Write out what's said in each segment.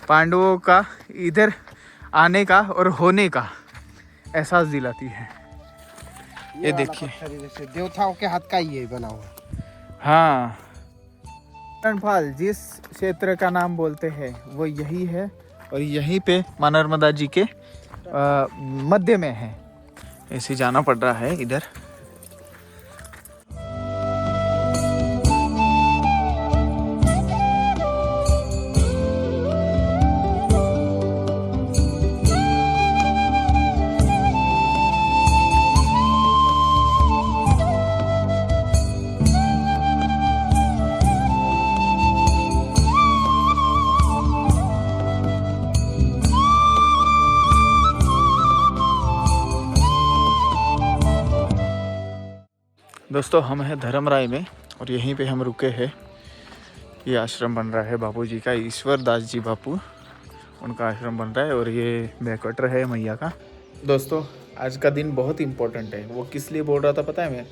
पांडवों का इधर आने का और होने का एहसास दिलाती है। ये देखिए, देवताओं के हाथ का ही ये बना हुआ। हाँ, रणफाल जिस क्षेत्र का नाम बोलते हैं वो यही है, और यहीं पे माँ नर्मदा जी के मध्य में है। ऐसे जाना पड़ रहा है इधर। दोस्तों, हम हैं धर्मराय में और यहीं पे हम रुके हैं। ये आश्रम बन रहा है बापूजी का, ईश्वर दास जी बापू, उनका आश्रम बन रहा है, और ये बैकवाटर है मैया का। दोस्तों, आज का दिन बहुत इम्पोर्टेंट है। वो किस लिए बोल रहा था पता है मैं?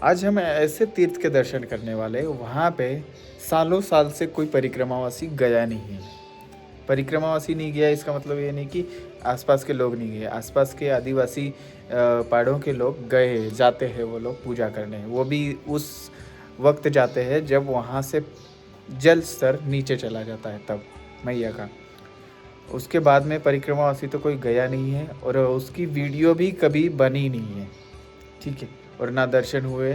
आज हम ऐसे तीर्थ के दर्शन करने वाले, वहाँ पे सालों साल से कोई परिक्रमावासी गया नहीं है। परिक्रमावासी नहीं गया इसका मतलब ये नहीं कि आसपास के लोग नहीं गए। आसपास के आदिवासी पहाड़ों के लोग गए, जाते हैं वो लोग पूजा करने। वो भी उस वक्त जाते हैं जब वहाँ से जल स्तर नीचे चला जाता है, तब मैया का। उसके बाद में परिक्रमावासी तो कोई गया नहीं है, और उसकी वीडियो भी कभी बनी नहीं है, ठीक है। और ना दर्शन हुए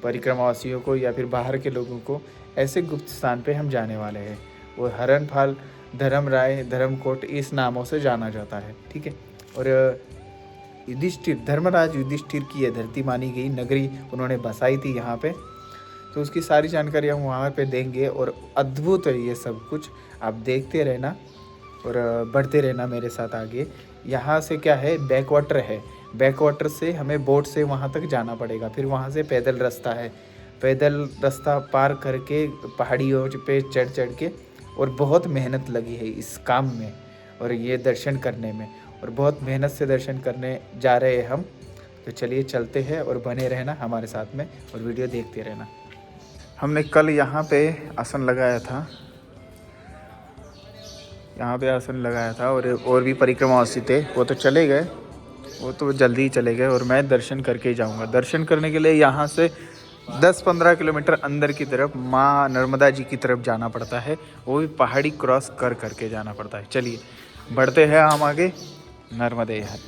परिक्रमावासियों को या फिर बाहर के लोगों को। ऐसे गुप्त स्थान पे हम जाने वाले हैं। वो हरणफाल, धर्मराय, धर्मकोट इस नामों से जाना जाता है, ठीक है। और युधिष्ठिर, धर्मराज युधिष्ठिर की यह धरती मानी गई नगरी उन्होंने बसाई थी यहाँ पे। तो उसकी सारी जानकारी हम वहाँ पे देंगे, और अद्भुत है ये सब कुछ। आप देखते रहना और बढ़ते रहना मेरे साथ आगे। यहाँ से क्या है, बैकवाटर है। बैकवाटर से हमें बोट से वहाँ तक जाना पड़ेगा, फिर वहाँ से पैदल रास्ता है। पैदल रास्ता पार करके पहाड़ियों पे चढ़ के, और बहुत मेहनत लगी है इस काम में और ये दर्शन करने में, और बहुत मेहनत से दर्शन करने जा रहे हैं हम। तो चलिए चलते हैं, और बने रहना हमारे साथ में और वीडियो देखते रहना। हमने कल यहाँ पे आसन लगाया था, यहाँ पे आसन लगाया था, और भी परिक्रमावासी थे। वो तो चले गए, वो तो जल्दी ही चले गए, और मैं दर्शन करके ही जाऊँगा। दर्शन करने के लिए यहाँ से 10-15 किलोमीटर अंदर की तरफ माँ नर्मदा जी की तरफ जाना पड़ता है। वो भी पहाड़ी क्रॉस करके जाना पड़ता है। चलिए बढ़ते हैं हम आगे। नर्मदे हर।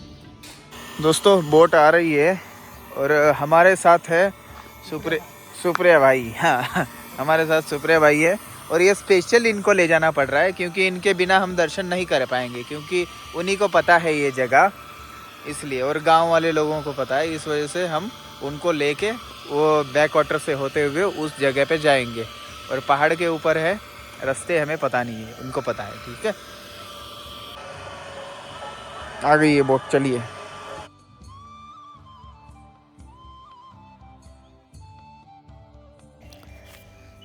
दोस्तों, बोट आ रही है, और हमारे साथ है सुप्रिया भाई। हाँ, हमारे साथ सुप्रिया भाई है, और ये स्पेशल इनको ले जाना पड़ रहा है क्योंकि इनके बिना हम दर्शन नहीं कर पाएंगे, क्योंकि उन्हीं को पता है ये जगह, इसलिए। और गांव वाले लोगों को पता है, इस वजह से हम उनको लेके वो बैकवाटर से होते हुए उस जगह पे जाएंगे। और पहाड़ के ऊपर है, रास्ते हमें पता नहीं है, उनको पता है, ठीक है। आ गई ये बोट, चलिए।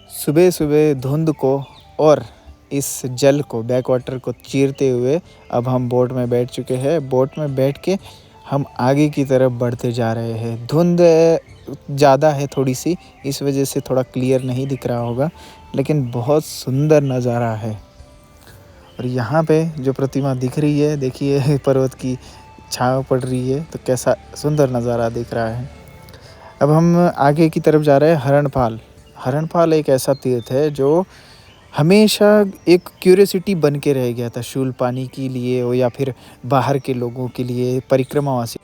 सुबह सुबह धुंध को और इस जल को, बैकवाटर को चीरते हुए अब हम बोट में बैठ चुके हैं। बोट में बैठ के हम आगे की तरफ बढ़ते जा रहे हैं। धुंध ज़्यादा है थोड़ी सी, इस वजह से थोड़ा क्लियर नहीं दिख रहा होगा, लेकिन बहुत सुंदर नज़ारा है। और यहाँ पे जो प्रतिमा दिख रही है, देखिए पर्वत की छाँव पड़ रही है, तो कैसा सुंदर नज़ारा दिख रहा है। अब हम आगे की तरफ जा रहे हैं। हरणफाल, हरणफाल एक ऐसा तीर्थ है जो हमेशा एक क्यूरियोसिटी बन के रह गया था, शूल पानी के लिए हो या फिर बाहर के लोगों के लिए, परिक्रमावासी।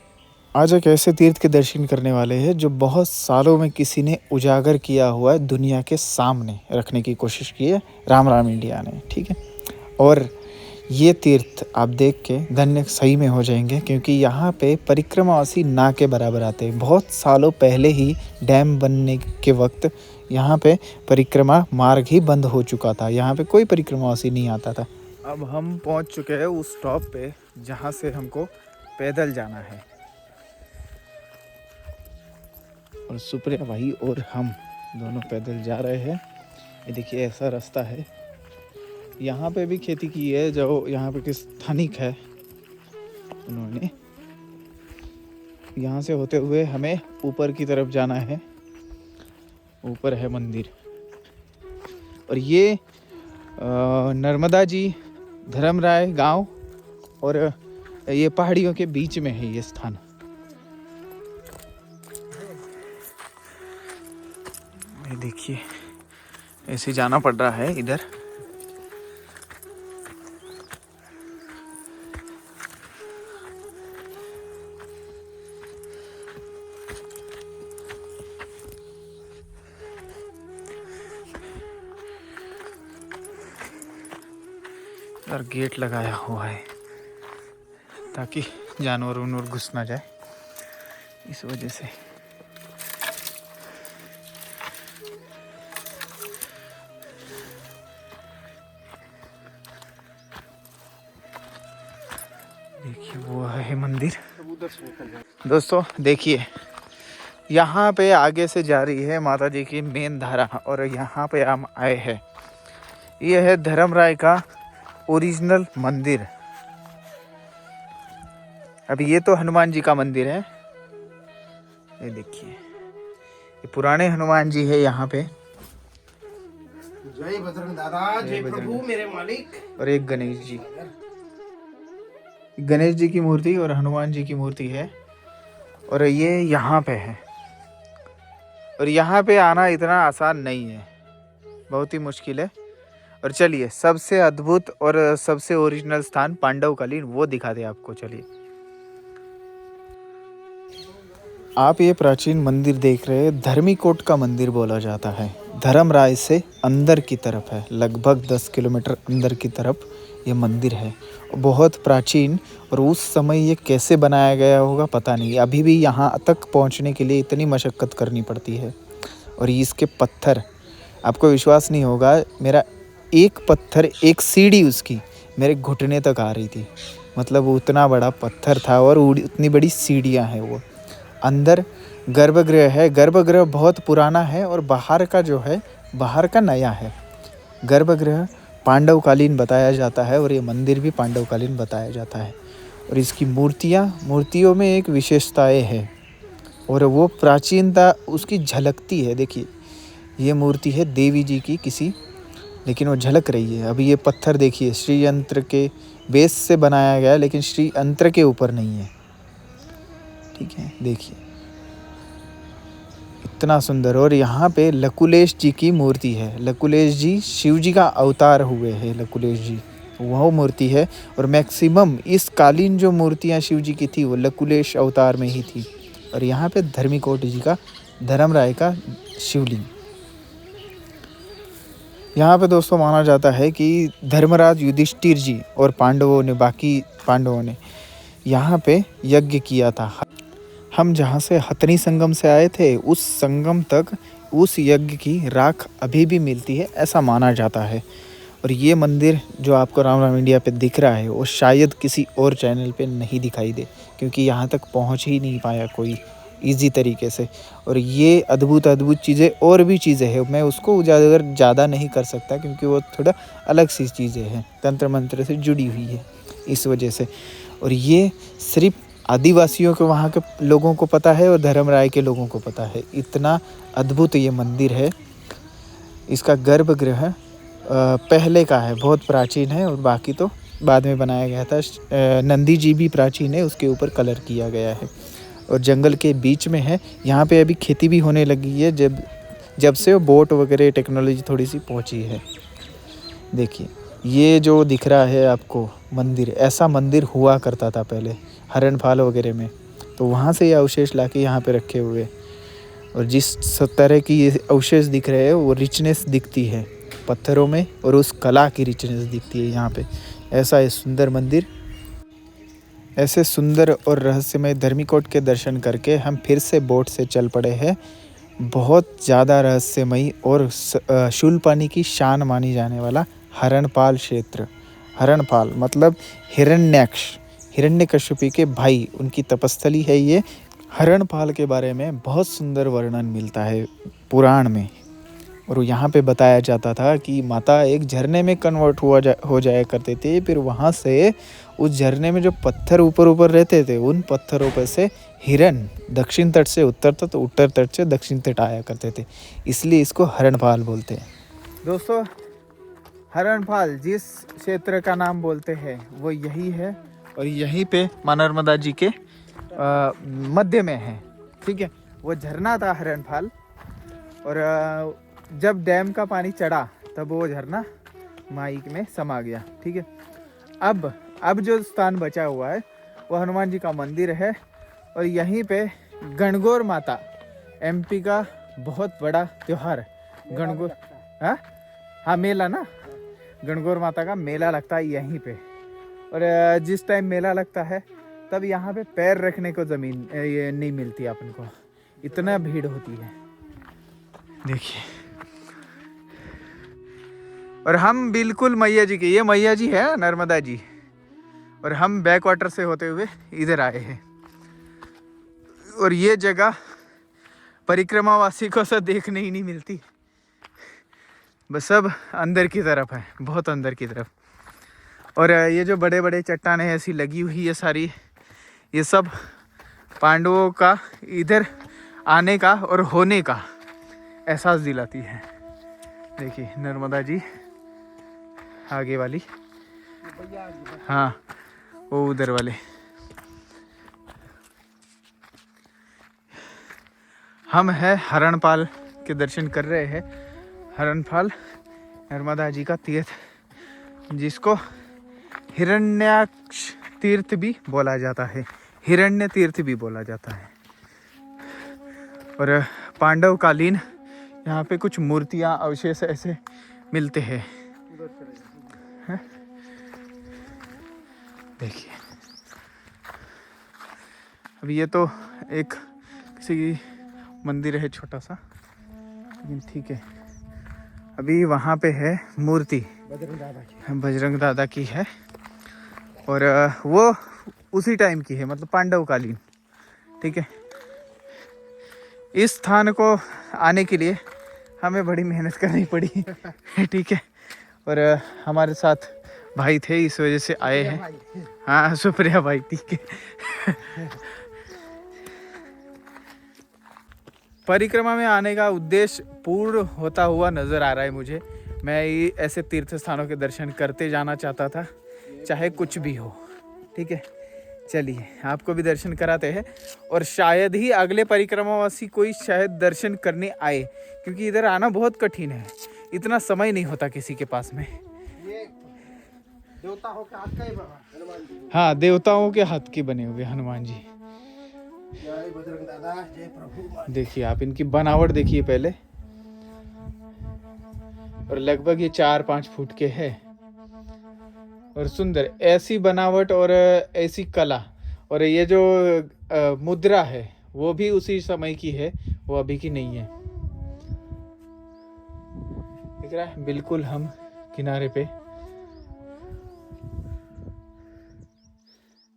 आज एक ऐसे तीर्थ के दर्शन करने वाले हैं जो बहुत सालों में किसी ने उजागर किया हुआ है, दुनिया के सामने रखने की कोशिश की है राम इंडिया ने, ठीक है। और ये तीर्थ आप देख के धन्य सही में हो जाएंगे, क्योंकि यहाँ पे परिक्रमावासी ना के बराबर आते हैं। बहुत सालों पहले ही डैम बनने के वक्त यहाँ पे परिक्रमा मार्ग ही बंद हो चुका था, यहाँ पे कोई परिक्रमावासी नहीं आता था। अब हम पहुँच चुके हैं उस स्टॉप पे जहाँ से हमको पैदल जाना है, और सुप्रिया भाई और हम दोनों पैदल जा रहे हैं। ये देखिए ऐसा रास्ता है। यहाँ पे भी खेती की है, जो यहाँ पे के स्थानिक है, उन्होंने। यहाँ से होते हुए हमें ऊपर की तरफ जाना है। ऊपर है मंदिर, और ये नर्मदा जी धर्मराय गांव और ये पहाड़ियों के बीच में है ये स्थान। ये देखिए ऐसे जाना पड़ रहा है इधर। और गेट लगाया हुआ है ताकि जानवर उनवर घुस ना जाए, इस वजह से। देखिए वो है मंदिर। दोस्तों देखिए यहाँ पे आगे से जा रही है माता जी की मेन धारा और यहाँ पे हम आए हैं। ये है धर्मराय का ओरिजिनल मंदिर। अब ये तो हनुमान जी का मंदिर है, ये देखिए ये पुराने हनुमान जी है यहाँ पे। जय बजरंग दादा, जय प्रभु मेरे मालिक। और एक गणेश जी, गणेश जी की मूर्ति और हनुमान जी की मूर्ति है और ये यहाँ पे है। और यहाँ पे आना इतना आसान नहीं है, बहुत ही मुश्किल है। और चलिए सबसे अद्भुत और सबसे ओरिजिनल स्थान पांडवकालीन वो दिखा दे आपको। चलिए आप ये प्राचीन मंदिर देख रहे हैं, धर्मीकोट का मंदिर बोला जाता है। धर्मराय से अंदर की तरफ है, लगभग 10 किलोमीटर अंदर की तरफ ये मंदिर है। बहुत प्राचीन, और उस समय ये कैसे बनाया गया होगा पता नहीं। अभी भी यहाँ तक पहुँचने के लिए इतनी मशक्क़त करनी पड़ती है। और इसके पत्थर, आपको विश्वास नहीं होगा, मेरा एक पत्थर, एक सीढ़ी उसकी मेरे घुटने तक आ रही थी। मतलब उतना बड़ा पत्थर था और उतनी बड़ी सीढ़ियाँ हैं। वो अंदर गर्भगृह है, गर्भगृह बहुत पुराना है और बाहर का जो है, बाहर का नया है। गर्भगृह पांडवकालीन बताया जाता है और ये मंदिर भी पांडवकालीन बताया जाता है। और इसकी मूर्तियों में एक विशेषताएं है और वो प्राचीनता उसकी झलकती है। देखिए ये मूर्ति है देवी जी की किसी, लेकिन वो झलक रही है। अभी ये पत्थर देखिए श्री यंत्र के बेस से बनाया गया है, लेकिन श्री यंत्र के ऊपर नहीं है। ठीक है, देखिए इतना सुंदर। और यहाँ पे लकुलेश जी की मूर्ति है। लकुलेश जी शिव जी का अवतार हुए हैं, लकुलेश जी वह मूर्ति है। और मैक्सिमम इस कालीन जो मूर्तियाँ शिव जी की थी वो लकुलेश अवतार में ही थी। और यहाँ पे धर्मीकोट जी का, धर्मराय का शिवलिंग। यहाँ पे दोस्तों माना जाता है कि धर्मराज युधिष्ठिर जी और बाकी पांडवों ने यहाँ पे यज्ञ किया था। हम जहाँ से हथनी संगम से आए थे उस संगम तक उस यज्ञ की राख अभी भी मिलती है, ऐसा माना जाता है। और ये मंदिर जो आपको राम राम इंडिया पे दिख रहा है वो शायद किसी और चैनल पे नहीं दिखाई दे, क्योंकि यहाँ तक पहुँच ही नहीं पाया कोई इजी तरीके से। और ये अद्भुत चीज़ें और भी चीज़ें हैं, मैं उसको उजागर ज़्यादा नहीं कर सकता क्योंकि वो थोड़ा अलग सी चीज़ें हैं, तंत्र मंत्र से जुड़ी हुई है इस वजह से। और ये सिर्फ आदिवासियों के, वहाँ के लोगों को पता है और धर्मराय के लोगों को पता है। इतना अद्भुत ये मंदिर है। इसका गर्भगृह पहले का है, बहुत प्राचीन है, और बाकी तो बाद में बनाया गया था। नंदी जी भी प्राचीन है, उसके ऊपर कलर किया गया है। और जंगल के बीच में है। यहाँ पे अभी खेती भी होने लगी है जब से वो बोट वगैरह टेक्नोलॉजी थोड़ी सी पहुँची है। देखिए ये जो दिख रहा है आपको मंदिर, ऐसा मंदिर हुआ करता था पहले हरणफाल वगैरह में, तो वहाँ से ये अवशेष लाके यहाँ पे रखे हुए। और जिस तरह की ये अवशेष दिख रहे हैं वो रिचनेस दिखती है पत्थरों में, और उस कला की रिचनेस दिखती है यहाँ पे। ऐसा है सुंदर मंदिर। ऐसे सुंदर और रहस्यमय धर्मीकोट के दर्शन करके हम फिर से बोट से चल पड़े हैं। बहुत ज़्यादा रहस्यमयी और शूलपानी की शान मानी जाने वाला हरणपाल क्षेत्र। हरणपाल मतलब हिरण्याक्ष, हिरण्यकश्यपी के भाई, उनकी तपस्थली है ये। हरणपाल के बारे में बहुत सुंदर वर्णन मिलता है पुराण में। और यहाँ पे बताया जाता था कि माता एक झरने में कन्वर्ट हो जाया करते थे, फिर वहाँ से उस झरने में जो पत्थर ऊपर रहते थे उन पत्थरों पर से हिरण दक्षिण तट से उत्तर तट, उत्तर तट से दक्षिण तट आया करते थे, इसलिए इसको हरणपाल बोलते हैं। दोस्तों हरणफाल जिस क्षेत्र का नाम बोलते हैं वो यही है, और यहीं पे माँ नर्मदा जी के मध्य में है। ठीक है, वो झरना था हरणफाल, और जब डैम का पानी चढ़ा तब वो झरना माइक में समा गया। ठीक है, अब जो स्थान बचा हुआ है वो हनुमान जी का मंदिर है, और यहीं पे गणगौर माता, एमपी का बहुत बड़ा त्योहार गणगौर, हाँ मेला ना, गणगौर माता का मेला लगता है यहीं पे। और जिस टाइम मेला लगता है तब यहाँ पे पैर रखने को जमीन ये नहीं मिलती अपन को, इतना भीड़ होती है। देखिए, और हम बिल्कुल मैया जी के, ये मैया जी है नर्मदा जी, और हम बैक वाटर से होते हुए इधर आए हैं। और ये जगह परिक्रमावासी को सब देखने ही नहीं मिलती, बस सब अंदर की तरफ है, बहुत अंदर की तरफ। और ये जो बड़े बड़े चट्टानें ऐसी लगी हुई है सारी, ये सब पांडवों का इधर आने का और होने का एहसास दिलाती है। देखिए नर्मदा जी आगे वाली, हाँ वो उधर वाले। हम है हरणपाल के दर्शन कर रहे हैं। हरणपाल नर्मदा जी का तीर्थ, जिसको हिरण्याक्ष तीर्थ भी बोला जाता है, हिरण्य तीर्थ भी बोला जाता है। और पांडव कालीन यहाँ पे कुछ मूर्तियाँ अवशेष ऐसे मिलते हैं। देखिए, अब ये तो एक किसी मंदिर है छोटा सा, लेकिन ठीक है। अभी वहाँ पे है मूर्ति बजरंग दादा की है, और वो उसी टाइम की है, मतलब पांडव कालीन। ठीक है, इस स्थान को आने के लिए हमें बड़ी मेहनत करनी पड़ी। ठीक है, और हमारे साथ भाई थे, इस वजह से आए हैं। हाँ सुप्रिया भाई, ठीक है। परिक्रमा में आने का उद्देश्य पूर्ण होता हुआ नजर आ रहा है मुझे। मैं ये ऐसे तीर्थ स्थानों के दर्शन करते जाना चाहता था, चाहे कुछ भी हो। ठीक है, चलिए आपको भी दर्शन कराते हैं, और शायद ही अगले परिक्रमावासी कोई शायद दर्शन करने आए, क्योंकि इधर आना बहुत कठिन है, इतना समय नहीं होता किसी के पास में। ये देवताओं के हाथ का ही बना हनुमान जी। हाँ, देवताओं के हाथ के बने हुए हनुमान जी। जय बजरंग दादा, जय प्रभु। देखिए आप इनकी बनावट देखिए पहले, और लगभग ये 4-5 फुट के है, और सुंदर ऐसी बनावट और ऐसी कला। और ये जो मुद्रा है वो भी उसी समय की है, वो अभी की नहीं है। दिख रहा है बिल्कुल हम किनारे पे।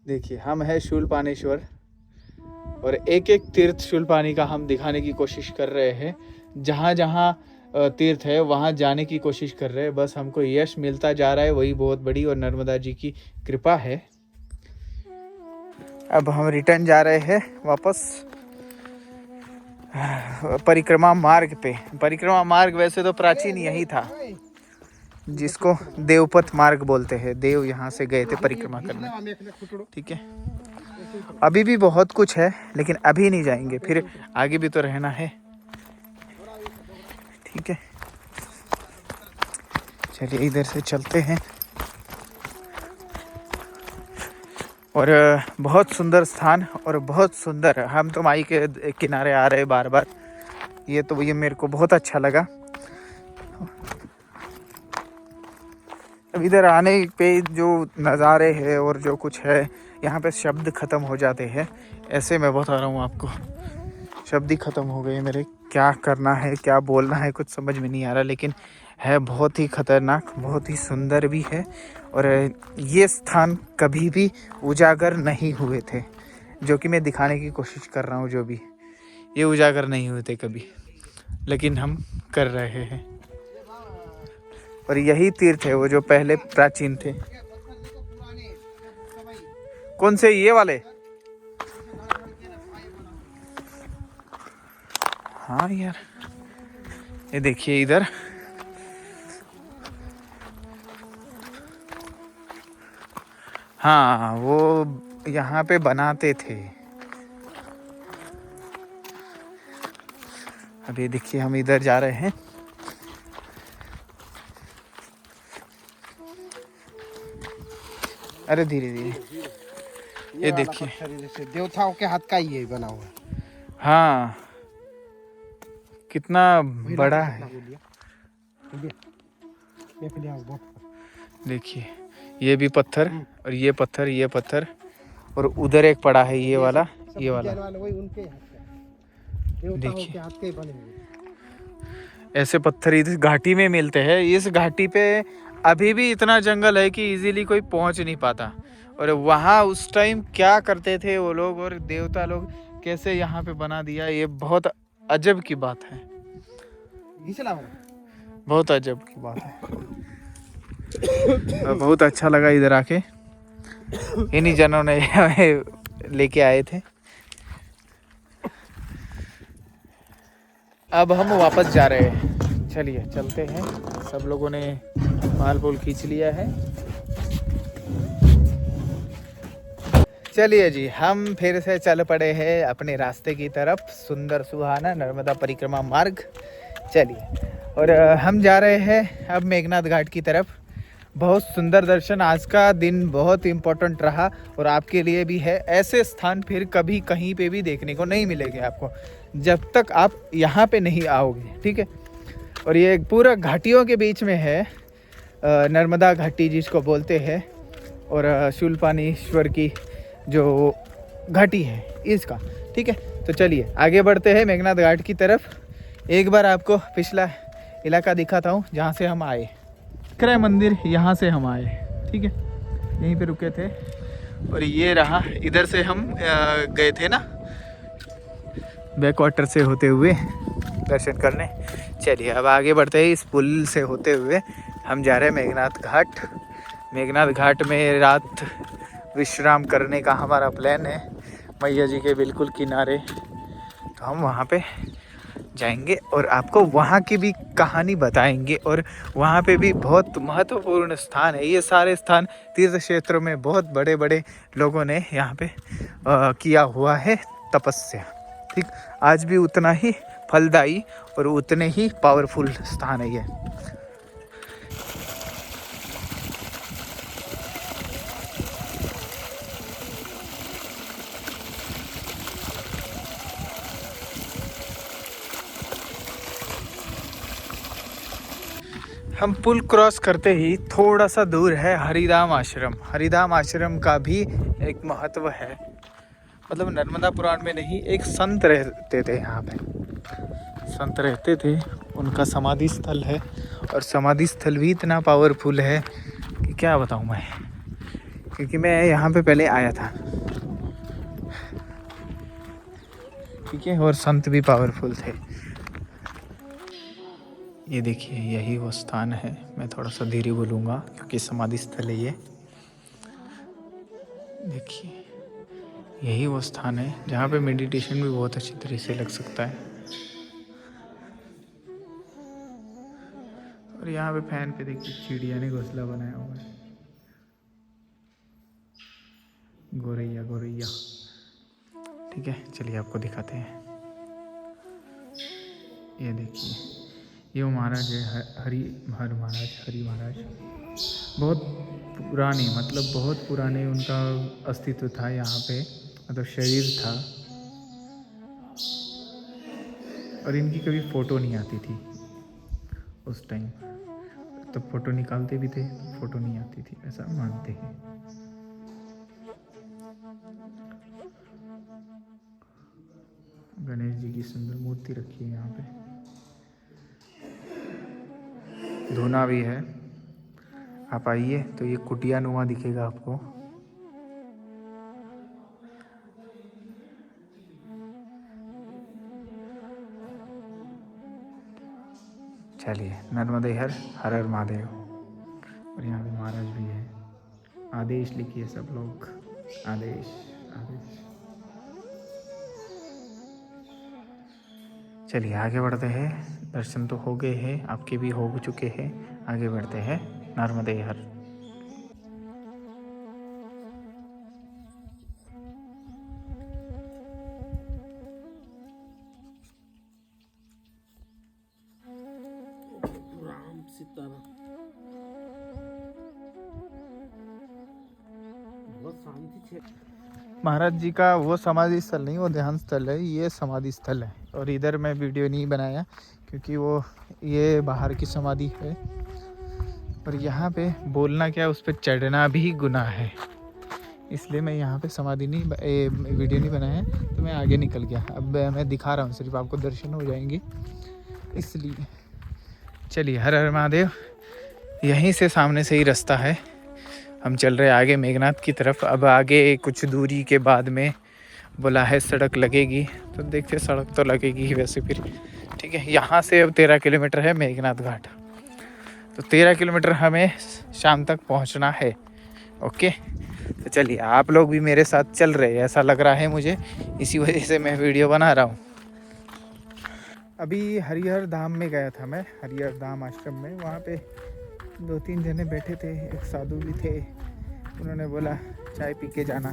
देखिए हम है शूलपाणेश्वर, और एक एक तीर्थ शूलपाणी का हम दिखाने की कोशिश कर रहे हैं। जहाँ जहाँ तीर्थ है वहाँ जाने की कोशिश कर रहे हैं, बस हमको यश मिलता जा रहा है, वही बहुत बड़ी और नर्मदा जी की कृपा है। अब हम रिटर्न जा रहे हैं वापस परिक्रमा मार्ग पे। परिक्रमा मार्ग वैसे तो प्राचीन यही था, जिसको देवपथ मार्ग बोलते हैं। देव यहाँ से गए थे परिक्रमा करने। ठीक है, अभी भी बहुत कुछ है, लेकिन अभी नहीं जाएंगे, फिर आगे भी तो रहना है। ठीक है, चलिए इधर से चलते हैं। और बहुत सुंदर स्थान, और बहुत सुंदर, हम तो माई के किनारे आ रहे बार बार, ये मेरे को बहुत अच्छा लगा। अब इधर आने पे जो नज़ारे हैं और जो कुछ है, यहाँ पे शब्द ख़त्म हो जाते हैं। ऐसे मैं बता रहा हूँ आपको, शब्द ही ख़त्म हो गए मेरे, क्या करना है क्या बोलना है कुछ समझ में नहीं आ रहा। लेकिन है बहुत ही खतरनाक, बहुत ही सुंदर भी है। और ये स्थान कभी भी उजागर नहीं हुए थे, जो कि मैं दिखाने की कोशिश कर रहा हूँ। जो भी ये उजागर नहीं हुए थे कभी, लेकिन हम कर रहे हैं। और यही तीर्थ है वो जो पहले प्राचीन थे। कौन से, ये वाले? हाँ यार, ये देखिए इधर हाँ वो यहाँ पे बनाते थे। अभी देखिए हम इधर जा रहे हैं। अरे धीरे धीरे। ये वाला देखिए। पत्थर जैसे देवताओं के हाथ का ही है बना हुआ है। हाँ कितना वही बड़ा लाकर है। कितना बोल दिया? बोल दिया? ये फिर यहाँ बहुत। देखिए ये भी पत्थर और ये पत्थर, ये पत्थर और उधर एक पड़ा है ये वाला, सब ये वाला। डिजाइन वाले वही उनके हाथ का, देवताओं देखिए के हाथ के ही बने हुए। ऐसे पत्थर इस घाटी में मिलते हैं। इस घाटी पे अभी भी इतना जंगल है कि इजीली कोई पहुंच नहीं पाता। और वहाँ उस टाइम क्या करते थे वो लोग और देवता लोग कैसे यहाँ पे बना दिया, ये बहुत अजब की बात है। बहुत अजब की बात है। और बहुत अच्छा लगा इधर आके। इन्हीं जनों ने हमें लेके आए थे। अब हम वापस जा रहे हैं। चलिए चलते हैं। सब लोगों ने माल पोल खींच लिया है। चलिए जी हम फिर से चल पड़े हैं अपने रास्ते की तरफ, सुंदर सुहाना नर्मदा परिक्रमा मार्ग। चलिए और हम जा रहे हैं अब मेघनाथ घाट की तरफ। बहुत सुंदर दर्शन, आज का दिन बहुत इम्पोर्टेंट रहा और आपके लिए भी है। ऐसे स्थान फिर कभी कहीं पे भी देखने को नहीं मिलेंगे आपको जब तक आप यहाँ पे नहीं आओगे, ठीक है। और ये पूरा घाटियों के बीच में है, नर्मदा घाटी जिसको बोलते हैं। और शूलपाणेश्वर की जो घाटी है इसका, ठीक है। तो चलिए आगे बढ़ते हैं मेघनाथ घाट की तरफ। एक बार आपको पिछला इलाका दिखाता हूँ जहाँ से हम आए। क्रय मंदिर, यहाँ से हम आए, ठीक है। यहीं पे रुके थे और ये रहा, इधर से हम गए थे ना बैक वाटर से होते हुए दर्शन करने। चलिए अब आगे बढ़ते हैं। इस पुल से होते हुए हम जा रहे हैं मेघनाथ घाट। मेघनाथ घाट में रात विश्राम करने का हमारा प्लान है, मैया जी के बिल्कुल किनारे। तो हम वहाँ पे जाएंगे और आपको वहाँ की भी कहानी बताएंगे। और वहाँ पे भी बहुत महत्वपूर्ण स्थान है। ये सारे स्थान तीर्थ क्षेत्रों में बहुत बड़े बड़े लोगों ने यहाँ पे किया हुआ है तपस्या, ठीक। आज भी उतना ही फलदायी और उतने ही पावरफुल स्थान है ये। हम पुल क्रॉस करते ही थोड़ा सा दूर है हरिधाम आश्रम। हरिधाम आश्रम का भी एक महत्व है, मतलब नर्मदा पुराण में नहीं, एक संत रहते थे यहाँ पे। संत रहते थे, उनका समाधि स्थल है। और समाधि स्थल भी इतना पावरफुल है कि क्या बताऊँ मैं, क्योंकि मैं यहाँ पे पहले आया था, ठीक है। और संत भी पावरफुल थे। ये देखिए यही वो स्थान है। मैं थोड़ा सा धीरे बोलूँगा क्योंकि समाधि स्थल है ये। देखिए यही वो स्थान है जहाँ पे मेडिटेशन भी बहुत अच्छी तरह से लग सकता है। और यहाँ पे फैन पे देखिए चिड़िया ने घोंसला बनाया हुआ है। गोरैया गोरैया, ठीक है। चलिए आपको दिखाते हैं। ये देखिए ये वो महाराज है, हरि महाराज। बहुत पुराने, मतलब बहुत पुराने उनका अस्तित्व था यहाँ पे, मतलब शरीर था। और इनकी कभी फ़ोटो नहीं आती थी उस टाइम, तो फ़ोटो निकालते भी थे तो फ़ोटो नहीं आती थी, ऐसा मानते हैं। गणेश जी की सुंदर मूर्ति रखी है यहाँ पे। धूना भी है, आप आइए तो ये कुटिया नुमा दिखेगा आपको। चलिए नर्मदे हर हर महादेव। और यहाँ पे महाराज भी है। आदेश लिखिए सब लोग, आदेश आदेश। चलिए आगे बढ़ते हैं। दर्शन तो हो गए हैं, आपके भी हो चुके हैं। आगे बढ़ते हैं नर्मदे हर। सीताराम। बहुत शांति है। महाराज जी का वो समाधि स्थल नहीं, वो ध्यान स्थल है, ये समाधि स्थल है। और इधर मैं वीडियो नहीं बनाया क्योंकि वो ये बाहर की समाधि है और यहाँ पे बोलना क्या, उस पर चढ़ना भी गुनाह है, इसलिए मैं यहाँ पे समाधि नहीं वीडियो नहीं बनाया, तो मैं आगे निकल गया। अब मैं दिखा रहा हूँ, सिर्फ आपको दर्शन हो जाएंगे इसलिए। चलिए, हर हर महादेव। यहीं से सामने से ही रास्ता है, हम चल रहे आगे मेघनाथ की तरफ। अब आगे कुछ दूरी के बाद में बोला है सड़क लगेगी, तो देखते सड़क तो लगेगी ही वैसे फिर। ठीक है, यहाँ से अब 13 किलोमीटर है मेघनाथ घाट, तो 13 किलोमीटर हमें शाम तक पहुँचना है। ओके, तो चलिए, आप लोग भी मेरे साथ चल रहे हैं ऐसा लग रहा है मुझे, इसी वजह से मैं वीडियो बना रहा हूँ। अभी हरिहर धाम में गया था मैं, हरिहर धाम आश्रम में। वहाँ पे 2-3 जने बैठे थे, एक साधु भी थे। उन्होंने बोला चाय पी के जाना,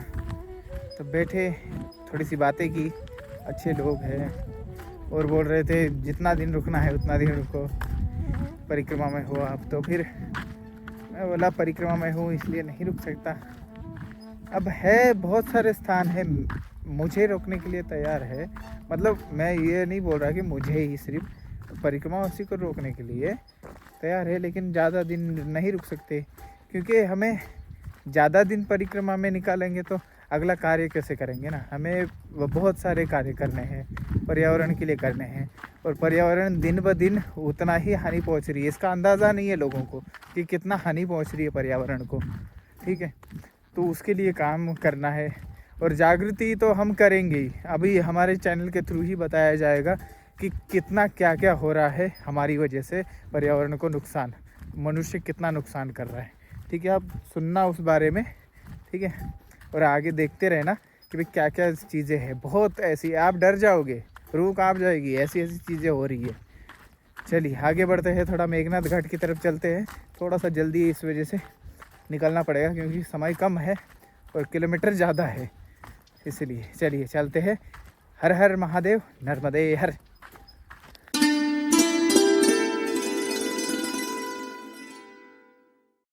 तो बैठे, थोड़ी सी बातें की। अच्छे लोग हैं और बोल रहे थे जितना दिन रुकना है उतना दिन रुको, परिक्रमा में हो आप। तो फिर मैं बोला परिक्रमा में हूँ इसलिए नहीं रुक सकता। अब है बहुत सारे स्थान है, मुझे रोकने के लिए तैयार है। मतलब मैं ये नहीं बोल रहा कि मुझे ही सिर्फ, परिक्रमा उसी को रोकने के लिए तैयार है, लेकिन ज़्यादा दिन नहीं रुक सकते क्योंकि हमें ज़्यादा दिन परिक्रमा में निकालेंगे तो अगला कार्य कैसे करेंगे ना। हमें बहुत सारे कार्य करने हैं, पर्यावरण के लिए करने हैं, और पर्यावरण दिन ब दिन उतना ही हानि पहुंच रही है। इसका अंदाज़ा नहीं है लोगों को कि कितना हानि पहुंच रही है पर्यावरण को। ठीक है, तो उसके लिए काम करना है और जागृति तो हम करेंगे ही। अभी हमारे चैनल के थ्रू ही बताया जाएगा कि कितना क्या क्या हो रहा है हमारी वजह से, पर्यावरण को नुकसान, मनुष्य कितना नुकसान कर रहा है। ठीक है, आप सुनना उस बारे में। ठीक है, और आगे देखते रहना कि भाई क्या क्या चीज़ें हैं। बहुत ऐसी, आप डर जाओगे, रूह कांप जाएगी, ऐसी ऐसी चीज़ें हो रही है। चलिए आगे बढ़ते हैं, थोड़ा मेघनाथ घाट की तरफ चलते हैं। थोड़ा सा जल्दी इस वजह से निकलना पड़ेगा क्योंकि समय कम है और किलोमीटर ज़्यादा है, इसलिए चलिए चलते हैं। हर हर महादेव, नर्मदे हर।